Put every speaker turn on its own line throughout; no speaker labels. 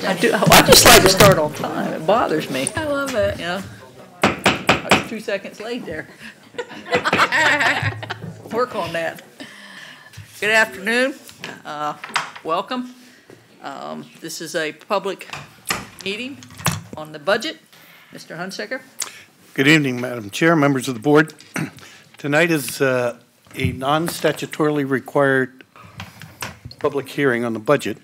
I do. I just like to start on time. It bothers me.
I love it.
You know, I was 2 seconds late there. Work on that. Good afternoon. Welcome. This is a public meeting on the budget. Mr. Hunsaker.
Good evening, Madam Chair, members of the board. Tonight is a non-statutorily required public hearing on the budget.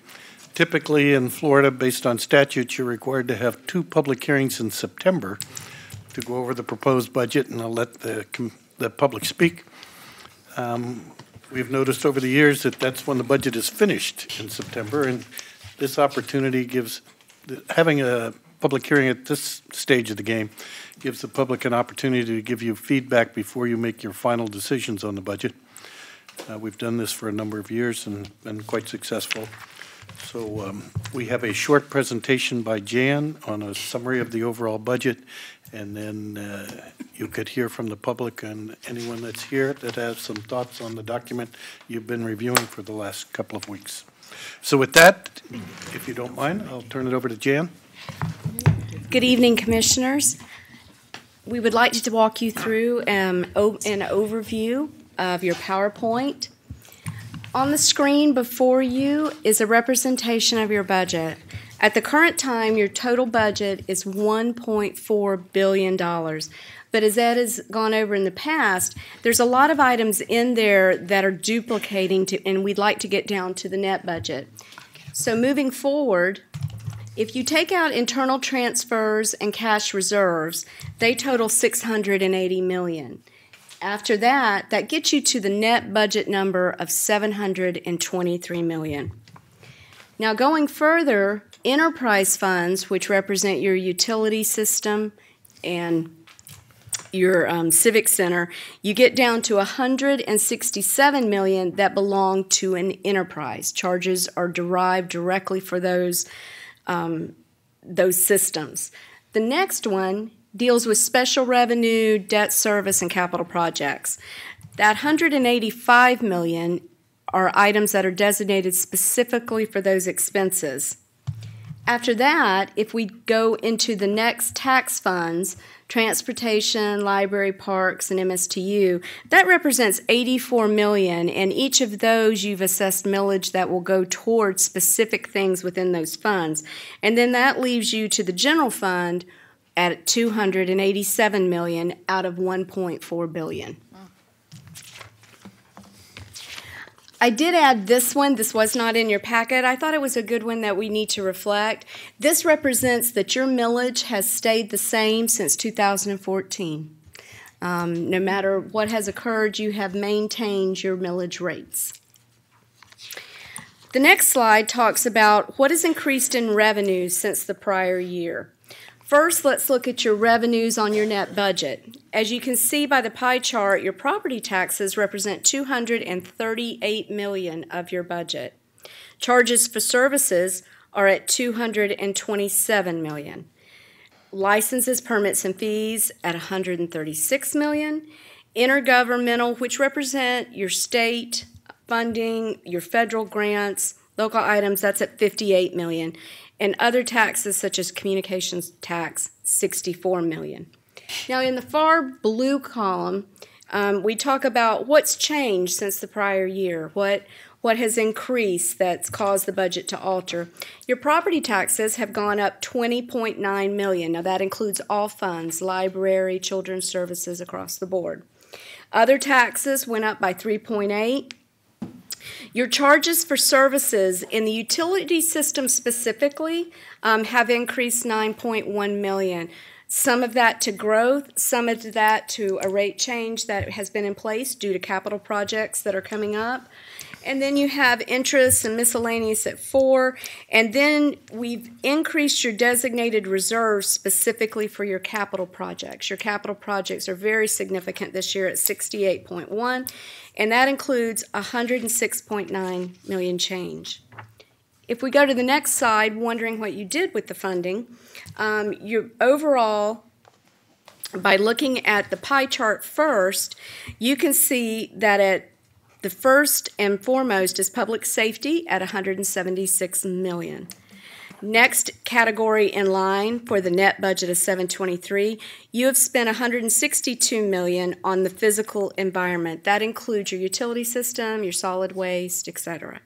Typically in Florida, based on statute, you're required to have 2 public hearings in September to go over the proposed budget, and I'll let the public speak. We've noticed over the years that that's when the budget is finished in September, and this opportunity gives, having a public hearing at this stage of the game gives the public an opportunity to give you feedback before you make your final decisions on the budget. We've done this for a number of years and been quite successful. So we have a short presentation by Jan on a summary of the overall budget, and then you could hear from the public and anyone that's here that has some thoughts on the document you've been reviewing for the last couple of weeks. So with that, if you don't mind, I'll turn it over to Jan.
Good evening, Commissioners. We would like to walk you through an overview of your PowerPoint. On the screen before you is a representation of your budget. At the current time, your total budget is $1.4 billion. But as Ed has gone over in the past, there's a lot of items in there that are duplicating, and we'd like to get down to the net budget. So moving forward, if you take out internal transfers and cash reserves, they total $680 million. After that, that gets you to the net budget number of $723 million. Now going further, enterprise funds, which represent your utility system and your civic center, you get down to $167 million that belong to an enterprise. Charges are derived directly for those systems. The next one deals with special revenue, debt service, and capital projects. That $185 million are items that are designated specifically for those expenses. After that, if we go into the next tax funds, transportation, library, parks, and MSTU, that represents $84 million, and each of those you've assessed millage that will go towards specific things within those funds. And then that leaves you to the general fund at $287 million out of $1.4 billion. I did add this one. This was not in your packet. I thought it was a good one that we need to reflect. This represents that your millage has stayed the same since 2014. No matter what has occurred, you have maintained your millage rates. The next slide talks about what has increased in revenue since the prior year. First, let's look at your revenues on your net budget. As you can see by the pie chart, your property taxes represent $238 million of your budget. Charges for services are at $227 million. Licenses, permits, and fees at $136 million. Intergovernmental, which represent your state funding, your federal grants, local items, that's at $58 million. And other taxes such as communications tax, $64 million. Now in the far blue column, we talk about what's changed since the prior year, what has increased that's caused the budget to alter. Your property taxes have gone up $20.9 million. Now that includes all funds, library, children's services across the board. Other taxes went up by $3.8. Your charges for services in the utility system specifically have increased $9.1 million. Some of that to growth, some of that to a rate change that has been in place due to capital projects that are coming up. And then you have interest and miscellaneous at 4. And then we've increased your designated reserves specifically for your capital projects. Your capital projects are very significant this year at 68.1, and that includes 106.9 million change. If we go to the next slide, wondering what you did with the funding, your overall, by looking at the pie chart first, you can see that at the first and foremost is public safety at $176 million. Next category in line for the net budget of 723, you have spent $162 million on the physical environment. That includes your utility system, your solid waste, etc.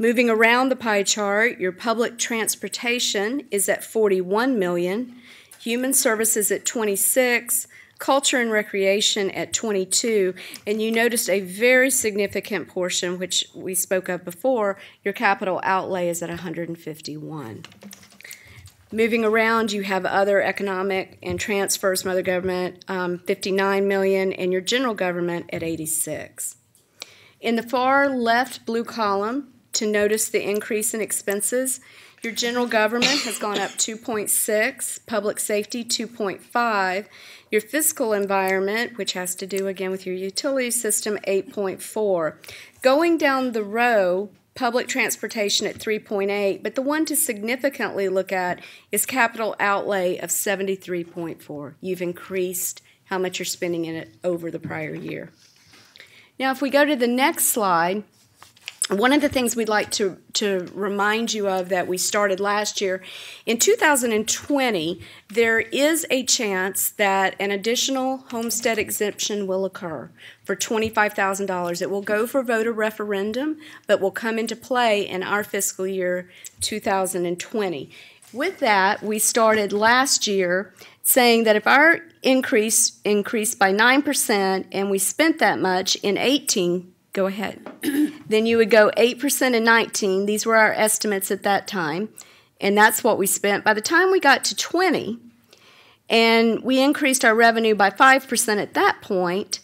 Moving around the pie chart, your public transportation is at $41 million, human services at $26 million, culture and recreation at $22 million, and you noticed a very significant portion, which we spoke of before, your capital outlay is at $151 million. Moving around, you have other economic and transfers from other government, $59 million, and your general government at $86 million. In the far left blue column, to notice the increase in expenses, your general government has gone up 2.6, public safety 2.5, your fiscal environment, which has to do again with your utility system, 8.4. Going down the row, public transportation at 3.8, but the one to significantly look at is capital outlay of 73.4. You've increased how much you're spending in it over the prior year. Now, if we go to the next slide, one of the things we'd like to remind you of that we started last year, in 2020, there is a chance that an additional homestead exemption will occur for $25,000. It will go for voter referendum, but will come into play in our fiscal year 2020. With that, we started last year saying that if our increased by 9% and we spent that much in 18, go ahead. Then you would go 8% in 19. These were our estimates at that time, and that's what we spent. By the time we got to 20, and we increased our revenue by 5% at that point,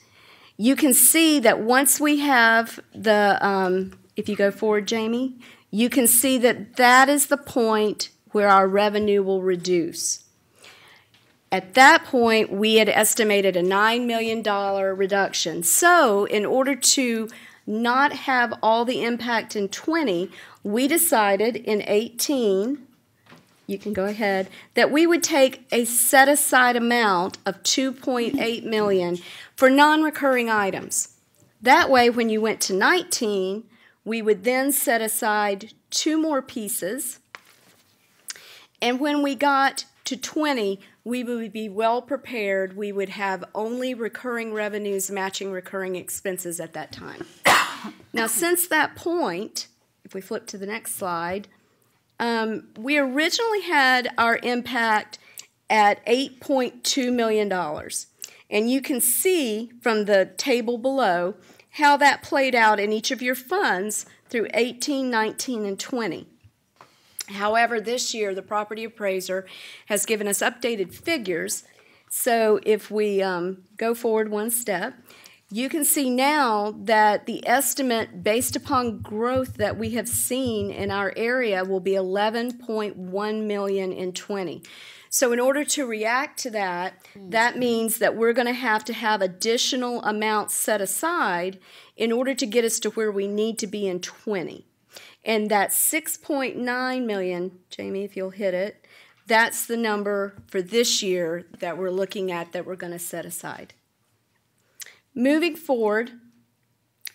you can see that once we have the, if you go forward, Jamie, you can see that that is the point where our revenue will reduce. At that point, we had estimated a $9 million reduction. So in order to not have all the impact in 20, we decided in 18, you can go ahead, that we would take a set-aside amount of $2.8 million for non-recurring items. That way, when you went to 19, we would then set aside 2 more pieces. And when we got to 20, we would be well prepared. We would have only recurring revenues matching recurring expenses at that time. Now, since that point, if we flip to the next slide, we originally had our impact at $8.2 million. And you can see from the table below how that played out in each of your funds through 18, 19, and 20. However, this year, the property appraiser has given us updated figures. So if we go forward one step, you can see now that the estimate based upon growth that we have seen in our area will be $11.1 million in 20. So in order to react to that, that means that we're going to have additional amounts set aside in order to get us to where we need to be in 20. And that $6.9 million, Jamie, if you'll hit it, that's the number for this year that we're looking at that we're going to set aside. Moving forward,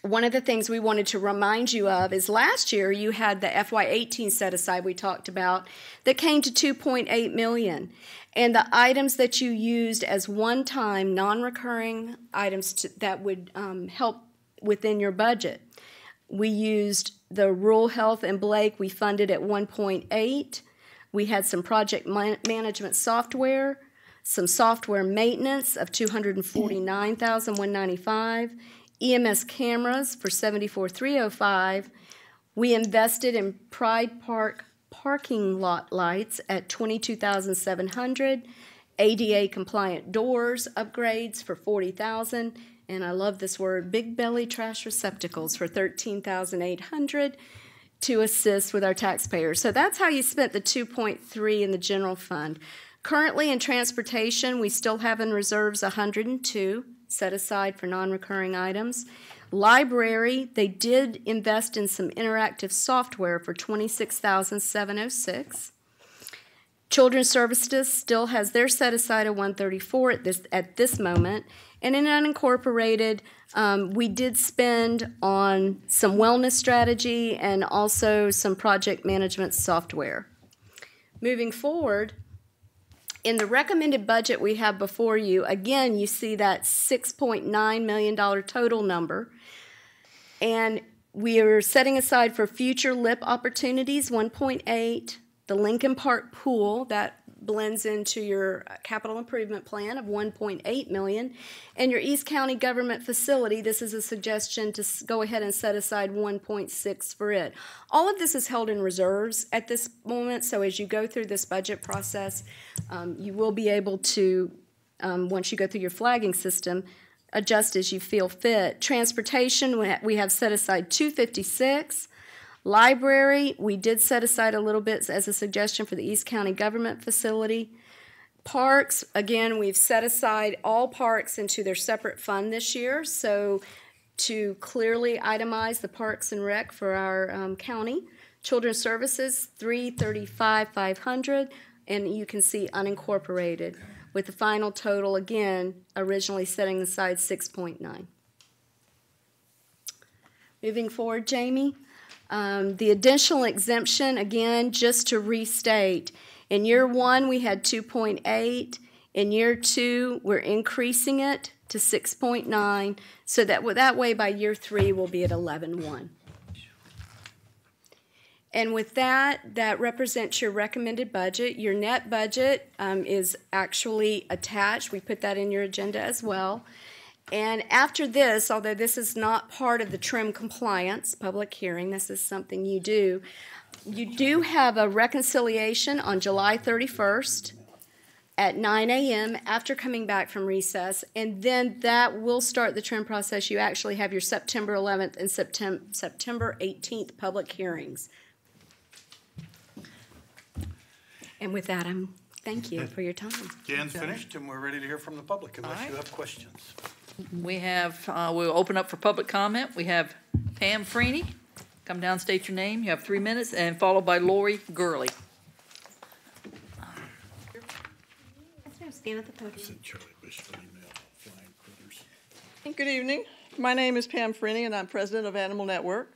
one of the things we wanted to remind you of is last year you had the FY18 set aside we talked about that came to $2.8 million. And the items that you used as one-time, non-recurring items that would help within your budget. We used the rural health and Blake, we funded at 1.8. We had some project management software, some software maintenance of $249,195, EMS cameras for $74,305. We invested in Pride Park parking lot lights at $22,700, ADA compliant doors upgrades for $40,000. And I love this word, big belly trash receptacles for $13,800 to assist with our taxpayers. So that's how you spent the $2.3 in the general fund. Currently in transportation, we still have in reserves $102 set aside for non-recurring items. Library, they did invest in some interactive software for $26,706. Children's Services still has their set aside of $134 at this moment. And in unincorporated, we did spend on some wellness strategy and also some project management software. Moving forward, in the recommended budget we have before you, again, you see that $6.9 million total number. And we are setting aside for future LIP opportunities, 1.8, the Lincoln Park pool, that blends into your capital improvement plan of 1.8 million, and your East County government facility, this is a suggestion to go ahead and set aside 1.6 for it. All of this is held in reserves at this moment, so as you go through this budget process, you will be able to, once you go through your flagging system, adjust as you feel fit. Transportation, we have set aside 256. Library, we did set aside a little bit as a suggestion for the East County government facility. Parks, again, we've set aside all parks into their separate fund this year, so to clearly itemize the parks and rec for our county. Children's services, $335,500, and you can see unincorporated, with the final total, again, originally setting aside 6.9. Moving forward, Jamie. The additional exemption, again, just to restate, in year 1 we had 2.8. In year 2, we're increasing it to 6.9, so that way by year 3 we'll be at 11.1. And with that, that represents your recommended budget. Your net budget is actually attached. We put that in your agenda as well. And after this, although this is not part of the TRIM compliance public hearing, this is something you do have a reconciliation on July 31st at 9 a.m. after coming back from recess, and then that will start the TRIM process. You actually have your September 11th and September 18th public hearings. And with that, thank you for your time.
Dan's finished, and we're ready to hear from the public unless you have questions.
We have, we'll open up for public comment. We have Pam Freeney. Come down, state your name. You have 3 minutes, and followed by Lori Gurley.
Stand at the podium.
Good evening. My name is Pam Freeney, and I'm president of Animal Network.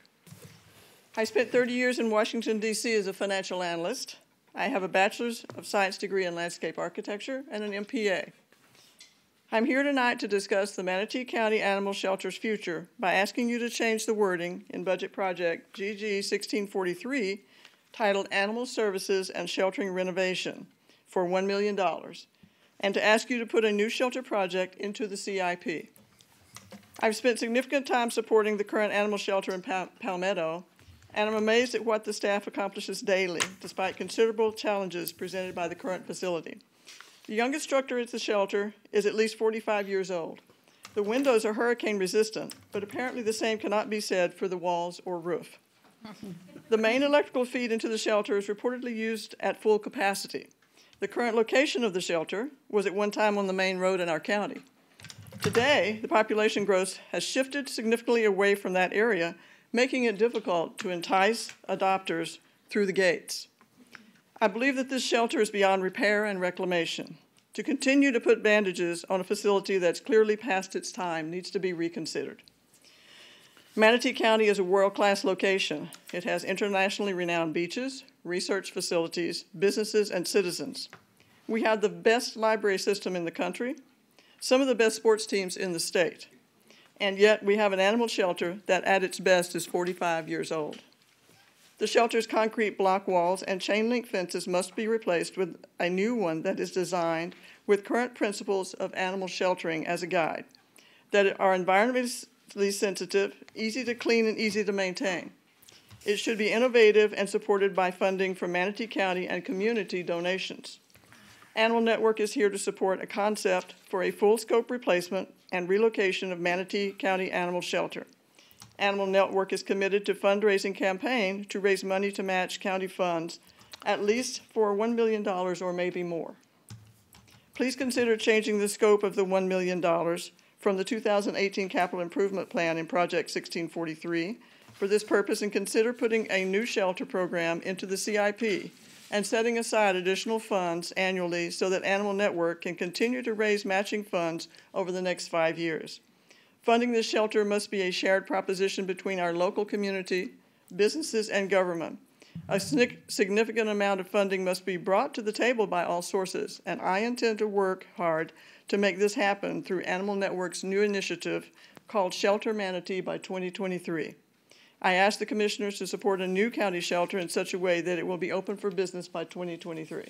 I spent 30 years in Washington, D.C. as a financial analyst. I have a Bachelor's of Science degree in Landscape Architecture and an MPA. I'm here tonight to discuss the Manatee County Animal Shelter's future by asking you to change the wording in Budget Project GG 1643 titled Animal Services and Sheltering Renovation for $1 million, and to ask you to put a new shelter project into the CIP. I've spent significant time supporting the current animal shelter in Palmetto, and I'm amazed at what the staff accomplishes daily, despite considerable challenges presented by the current facility. The youngest structure at the shelter is at least 45 years old. The windows are hurricane resistant, but apparently the same cannot be said for the walls or roof. The main electrical feed into the shelter is reportedly used at full capacity. The current location of the shelter was at one time on the main road in our county. Today, the population growth has shifted significantly away from that area, making it difficult to entice adopters through the gates. I believe that this shelter is beyond repair and reclamation. To continue to put bandages on a facility that's clearly past its time needs to be reconsidered. Manatee County is a world-class location. It has internationally renowned beaches, research facilities, businesses, and citizens. We have the best library system in the country, some of the best sports teams in the state, and yet we have an animal shelter that at its best is 45 years old. The shelter's concrete block walls and chain link fences must be replaced with a new one that is designed with current principles of animal sheltering as a guide, that are environmentally sensitive, easy to clean, and easy to maintain. It should be innovative and supported by funding from Manatee County and community donations. Animal Network is here to support a concept for a full scope replacement and relocation of Manatee County Animal Shelter. Animal Network is committed to fundraising campaign to raise money to match county funds, at least for $1 million or maybe more. Please consider changing the scope of the $1 million from the 2018 Capital Improvement Plan in Project 1643 for this purpose, and consider putting a new shelter program into the CIP and setting aside additional funds annually so that Animal Network can continue to raise matching funds over the next 5 years. Funding this shelter must be a shared proposition between our local community, businesses, and government. A significant amount of funding must be brought to the table by all sources, and I intend to work hard to make this happen through Animal Network's new initiative called Shelter Manatee by 2023. I ask the commissioners to support a new county shelter in such a way that it will be open for business by 2023.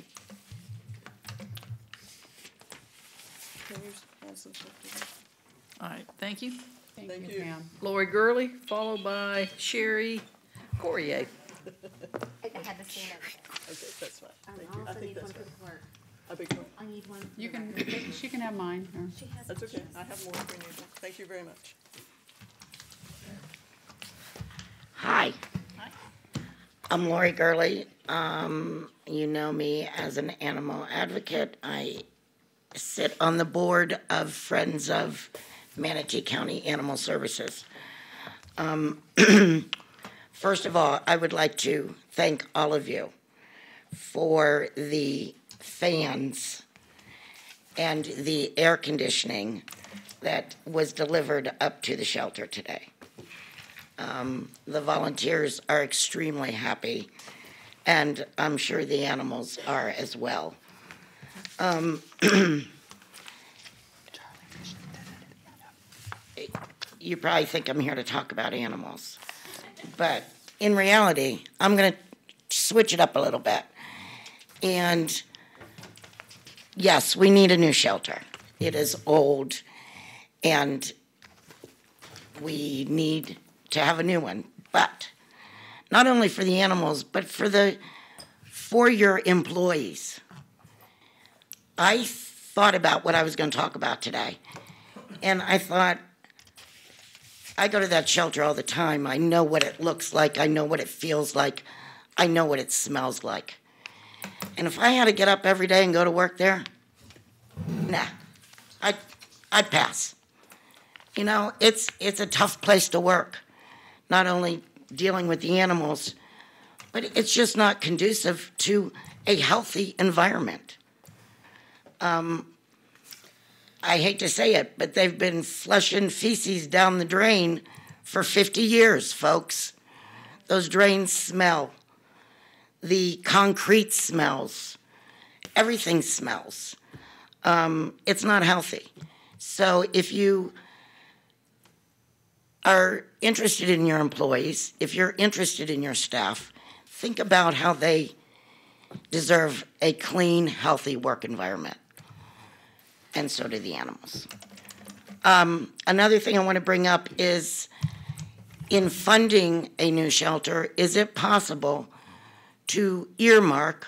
All right, thank you.
Thank you.
Pam.
Lori Gurley, followed by Sherry Courier.
I had to stand up.
Okay, that's fine.
I
Thank you. I
also
think
need one
that's
for
fine.
the clerk.
I beg your
I need one. for
You
the
can,
record.
she can have mine. Or-
She has.
That's okay.
she
I
has-
have more if we need them. Thank you very much.
Hi. I'm Lori Gurley. You know me as an animal advocate. I sit on the board of Friends of Manatee County Animal Services. First of all, I would like to thank all of you for the fans and the air conditioning that was delivered up to the shelter today. The volunteers are extremely happy, and I'm sure the animals are as well. You probably think I'm here to talk about animals, but in reality, I'm going to switch it up a little bit. And yes, we need a new shelter. It is old, and we need to have a new one. But not only for the animals, but for your employees. I thought about what I was going to talk about today, and I thought, I go to that shelter all the time. I know what it looks like. I know what it feels like. I know what it smells like. And if I had to get up every day and go to work there, nah, I'd pass. You know, it's a tough place to work. Not only dealing with the animals, but it's just not conducive to a healthy environment. I hate to say it, but they've been flushing feces down the drain for 50 years, folks. Those drains smell. The concrete smells. Everything smells. It's not healthy. So if you are interested in your employees, if you're interested in your staff, think about how they deserve a clean, healthy work environment. And so do the animals. Another thing I want to bring up is, in funding a new shelter, is it possible to earmark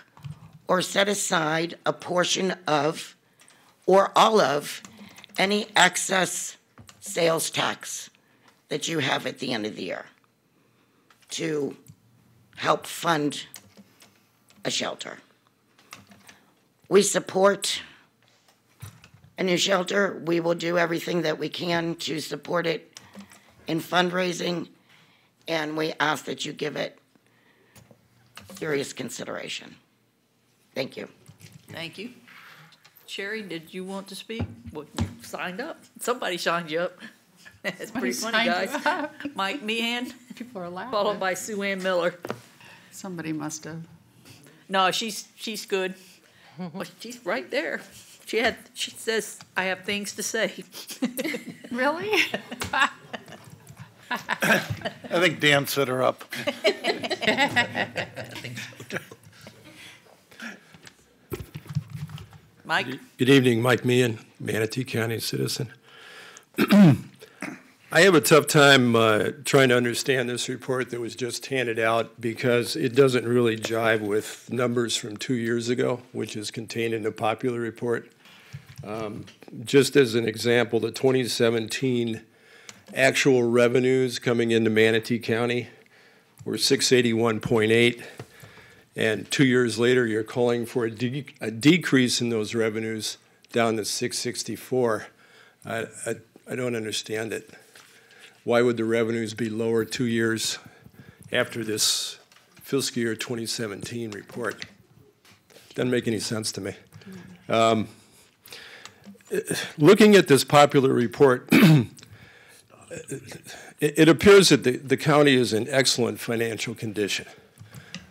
or set aside a portion of or all of any excess sales tax that you have at the end of the year to help fund a shelter? We support a new shelter. We will do everything that we can to support it in fundraising, and we ask that you give it serious consideration. Thank you.
Thank you. Sherry, did you want to speak? Well, you signed up. Somebody signed you up. It's pretty funny,
signed you
guys. Mike Meehan,
People are laughing.
followed by Sue Ann Miller.
Somebody must have.
No, she's good. Well, she's right there. She says, I have things to say.
Really?
I think Dan set her up.
Mike?
Good evening, Mike Meehan, Manatee County citizen. I have a tough time trying to understand this report that was just handed out because it doesn't really jive with numbers from 2 years ago, which is contained in the popular report. Just as an example, the 2017 actual revenues coming into Manatee County were 681.8, and 2 years later, you're calling for a decrease in those revenues down to 664. I don't understand it. Why would the revenues be lower 2 years after this fiscal year 2017 report? Doesn't make any sense to me. Looking at this popular report, it appears that the county is in excellent financial condition.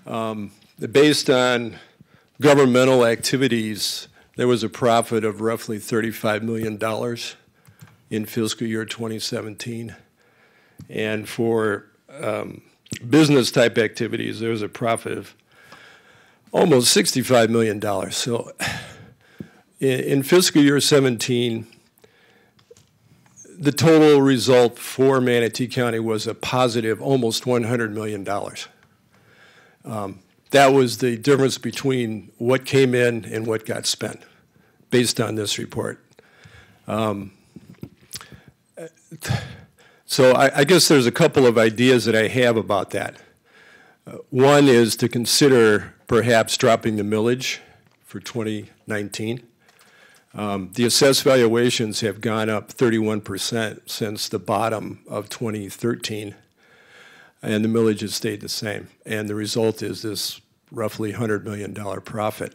Based on governmental activities, there was a profit of roughly $35 million in fiscal year 2017. And for business type activities, there was a profit of almost $65 million. So in fiscal year 17, the total result for Manatee County was a positive almost $100 million. That was the difference between what came in and what got spent, based on this report. So I guess there's a couple of ideas that I have about that. One is to consider perhaps dropping the millage for 2019. The assessed valuations have gone up 31% since the bottom of 2013, and the millage has stayed the same. And the result is this roughly $100 million profit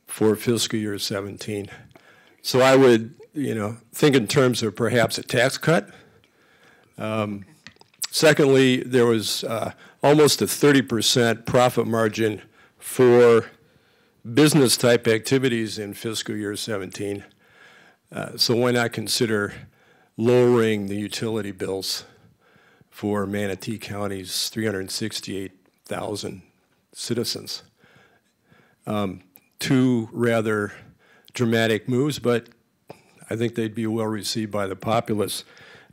for fiscal year 17. So I would, think in terms of perhaps a tax cut. Secondly, there was almost a 30% profit margin for business type activities in fiscal year 17. So why not consider lowering the utility bills for Manatee County's 368,000 citizens? Two rather dramatic moves, but I think they'd be well received by the populace.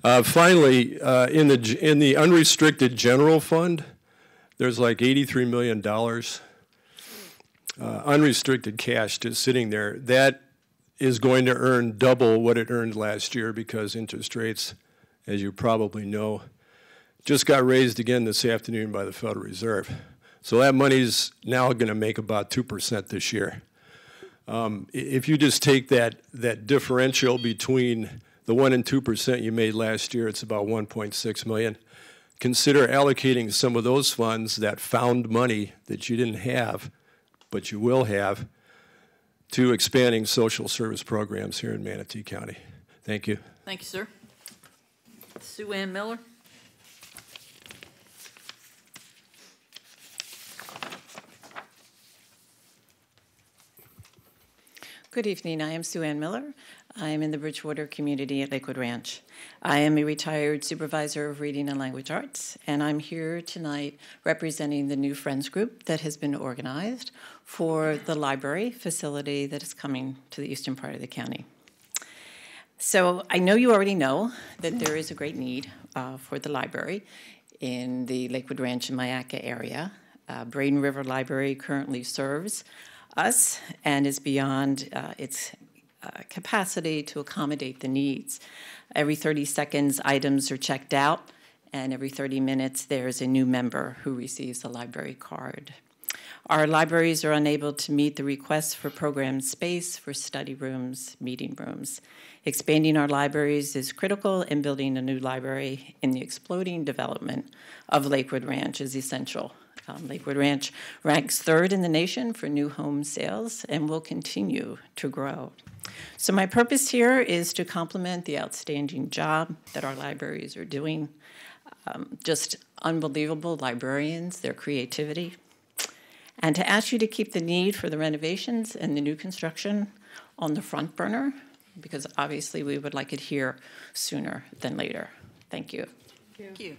Finally, in the unrestricted general fund, there's like $83 million unrestricted cash just sitting there. That is going to earn double what it earned last year because interest rates, as you probably know, just got raised again this afternoon by the Federal Reserve. So that money's now going to make about 2% this year. If you just take that differential between the 1% and 2% you made last year, it's about $1.6 million. Consider allocating some of those funds, that found money that you didn't have, but you will have, to expanding social service programs here in Manatee County. Thank you.
Thank you, sir. Sue Ann Miller.
Good evening. I am Sue Ann Miller. I am in the Bridgewater community at Lakewood Ranch. I am a retired supervisor of reading and language arts, and I'm here tonight representing the new Friends group that has been organized for the library facility that is coming to the eastern part of the county. So I know you already know that there is a great need for the library in the Lakewood Ranch and Myakka area. Braden River Library currently serves us and is beyond its capacity to accommodate the needs. Every 30 seconds, items are checked out, and every 30 minutes, there's a new member who receives a library card. Our libraries are unable to meet the requests for program space, for study rooms, meeting rooms. Expanding our libraries is critical, and building a new library in the exploding development of Lakewood Ranch is essential. Lakewood Ranch ranks third in the nation for new home sales and will continue to grow. So my purpose here is to compliment the outstanding job that our libraries are doing. Just unbelievable librarians, their creativity. And to ask you to keep the need for the renovations and the new construction on the front burner, because obviously we would like it here sooner than later. Thank you.
Thank you.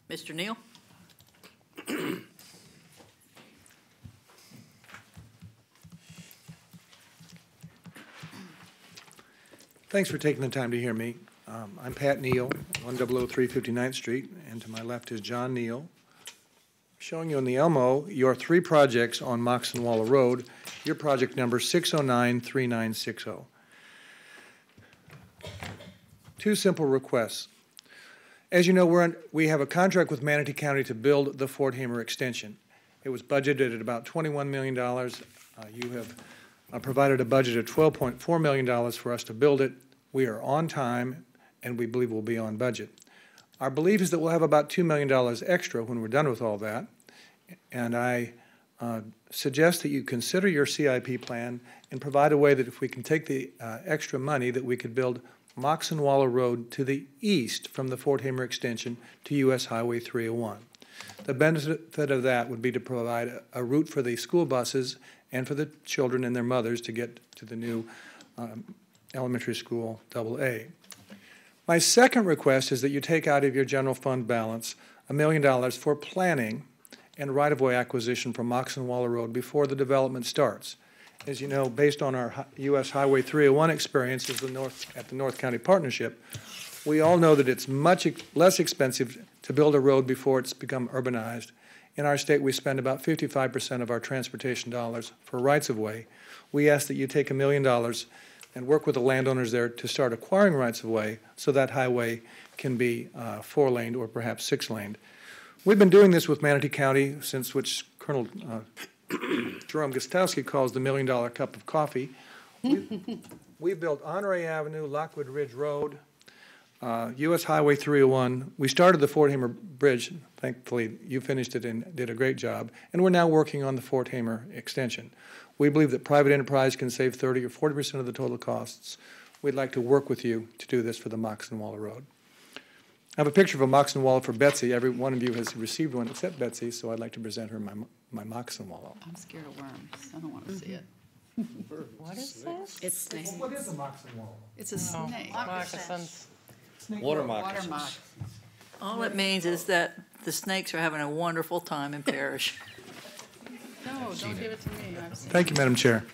Mr. Neal?
Thanks for taking the time to hear me. I'm Pat Neal, 1003 59th Street, and to my left is John Neal. Showing you on the Elmo your three projects on Moxon Waller Road, your project number 6093960. Two simple requests. As you know, we have a contract with Manatee County to build the Fort Hamer extension. It was budgeted at about $21 million. You have provided a budget of $12.4 million for us to build it. We are on time, and we believe we'll be on budget. Our belief is that we'll have about $2 million extra when we're done with all that, and I suggest that you consider your CIP plan and provide a way that if we can take the extra money that we could build Moxon Waller Road to the east from the Fort Hamer extension to U.S. Highway 301. The benefit of that would be to provide a route for the school buses and for the children and their mothers to get to the new elementary school AA. My second request is that you take out of your general fund balance $1 million for planning and right-of-way acquisition for Mox and Waller Road before the development starts. As you know, based on our U.S. Highway 301 experience at the North County Partnership, we all know that it's much less expensive to build a road before it's become urbanized. In our state, we spend about 55% of our transportation dollars for rights-of-way. We ask that you take $1 million and work with the landowners there to start acquiring rights-of-way so that highway can be 4-laned or perhaps 6-laned. We've been doing this with Manatee County since which Colonel Jerome Gostowski calls the $1 million cup of coffee. We've built Honore Avenue, Lockwood Ridge Road, U.S. Highway 301. We started the Fort Hamer Bridge. Thankfully, you finished it and did a great job. And we're now working on the Fort Hamer extension. We believe that private enterprise can save 30 or 40% of the total costs. We'd like to work with you to do this for the Mox and Waller Road. I have a picture of a Mox and Waller for Betsy. Every one of you has received one except Betsy, so I'd like to present her my Mox and Waller.
I'm scared of worms. I don't want to see it.
What is this?
It's snake.
What is a Mox and Waller?
It's a snake.
Moccasins.
Water
Water
moccasins.
mock.
All it means is that the snakes are having a wonderful time in Parrish.
No, don't give it to me. I've seen
Thank you, Madam Chair.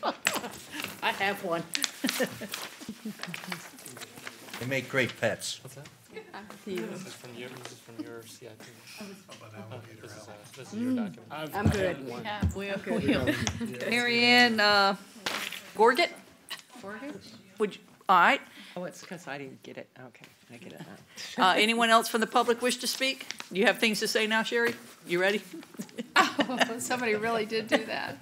I have one.
They make great pets.
it.
This is from your CIP. This is your document.
I'm good.
Mary Ann Gorget, would you, all right.
Oh, it's because I didn't get it. Okay, I get it now.
Anyone else from the public wish to speak? You have things to say now, Sherry? You ready?
Oh, somebody really did do that.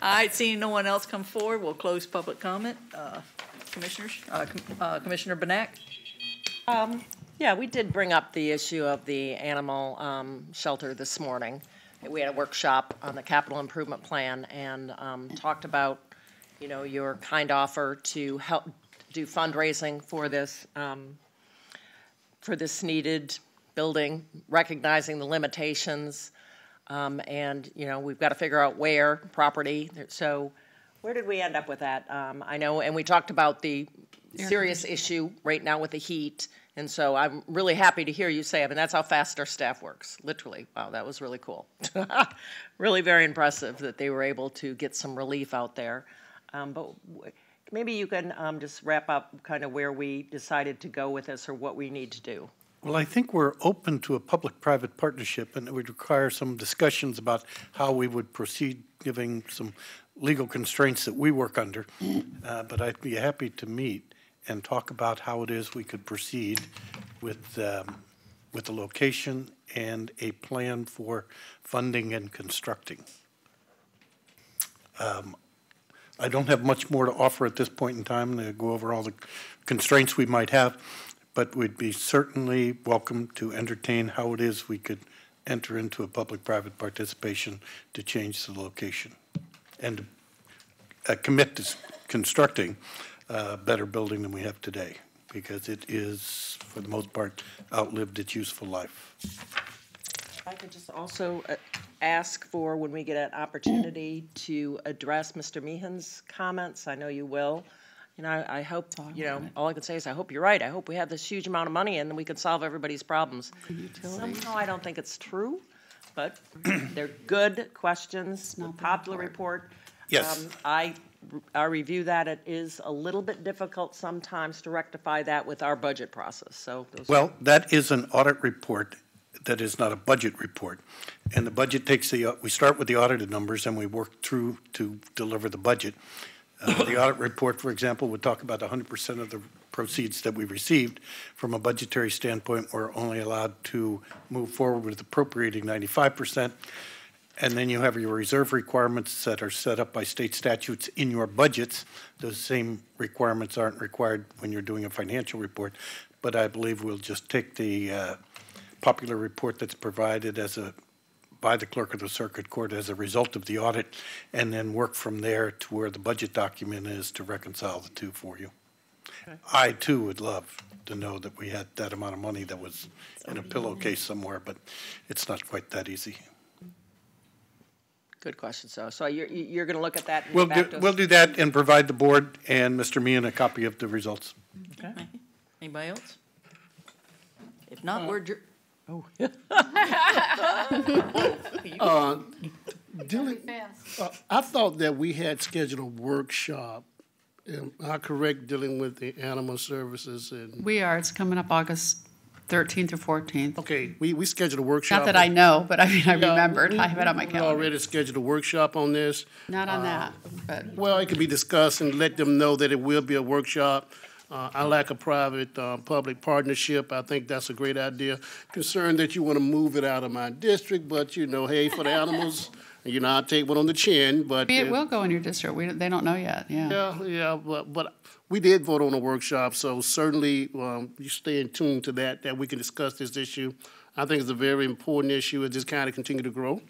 All right, seeing no one else come forward, we'll close public comment. Commissioners, Commissioner Benak?
Yeah, we did bring up the issue of the animal shelter this morning. We had a workshop on the capital improvement plan and talked about, you know, your kind offer to help do fundraising for this needed building, recognizing the limitations, and you know we've got to figure out where property. So, where did we end up with that? I know, and we talked about the serious issue right now with the heat. And so I'm really happy to hear you say, I mean, that's how fast our staff works, literally. Wow, that was really cool. Really very impressive that they were able to get some relief out there. But maybe you can just wrap up kind of where we decided to go with this or what we need to do.
Well, I think we're open to a public-private partnership, and it would require some discussions about how we would proceed, giving some legal constraints that we work under. But I'd be happy to meet and talk about how it is we could proceed with the location and a plan for funding and constructing. I don't have much more to offer at this point in time to go over all the constraints we might have, but we'd be certainly welcome to entertain how it is we could enter into a public-private participation to change the location and commit to constructing a better building than we have today, because it is, for the most part, outlived its useful life.
I could just also ask for, when we get an opportunity, to address Mr. Meehan's comments. I know you will. You know, I hope, you know, all I can say is I hope you're right. I hope we have this huge amount of money and we can solve everybody's problems. Somehow I don't think it's true, but they're good questions. The popular report.
Yes.
I review that. It is a little bit difficult sometimes to rectify that with our budget process. So
well, that is an audit report. That is not a budget report. And the budget takes we start with the audited numbers and we work through to deliver the budget. The audit report, for example, would talk about 100% of the proceeds that we received. From a budgetary standpoint, we're only allowed to move forward with appropriating 95%. And then you have your reserve requirements that are set up by state statutes in your budgets. Those same requirements aren't required when you're doing a financial report. But I believe we'll just take the popular report that's provided by the clerk of the circuit court as a result of the audit, and then work from there to where the budget document is to reconcile the two for you. Okay. I, too, would love to know that we had that amount of money that was in a pillowcase somewhere, but it's not quite that easy.
Good question. So you're going to look at that and
We'll
get back to us?
we'll do that and provide the board and Mr. Meehan a copy of the results.
Okay. Anybody else? If not, we're
Oh.
I thought that we had scheduled a workshop. Am I correct, dealing with the animal services and?
We are, it's coming up August 13th or 14th.
Okay, we scheduled a workshop.
Not that I know, but I mean, I
Yeah,
remembered, I have it on my
we
calendar.
already scheduled a workshop on this.
Not on that, but.
Well, it could be discussed and let them know that it will be a workshop. I like a private-public partnership. I think that's a great idea. Concerned that you want to move it out of my district, but, you know, hey, for the animals, you know, I'll take one on the chin, but.
It will go in your district, they don't know yet, yeah.
Yeah, but we did vote on a workshop, so certainly you stay in tune to that we can discuss this issue. I think it's a very important issue. It just kind of continue to grow.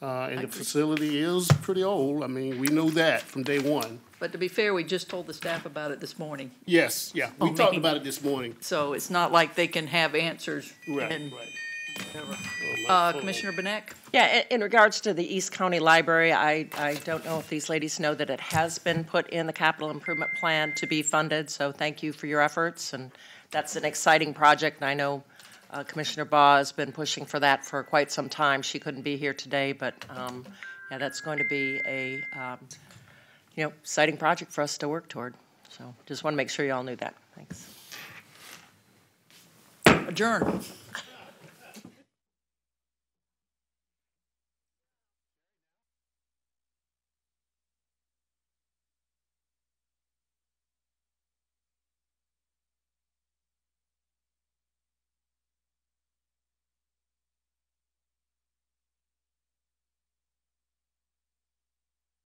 And the facility is pretty old. I mean, we knew that from day one.
But to be fair, we just told the staff about it this morning.
Yes, yeah, we talked about it this morning.
So it's not like they can have answers.
Right,
and
right.
Commissioner Benek?
Yeah, in regards to the East County Library, I don't know if these ladies know that it has been put in the capital improvement plan to be funded, so thank you for your efforts, and that's an exciting project, and I know Commissioner Baugh has been pushing for that for quite some time. She couldn't be here today, but yeah, that's going to be a exciting project for us to work toward. So just want to make sure you all knew that. Thanks.
Adjourn.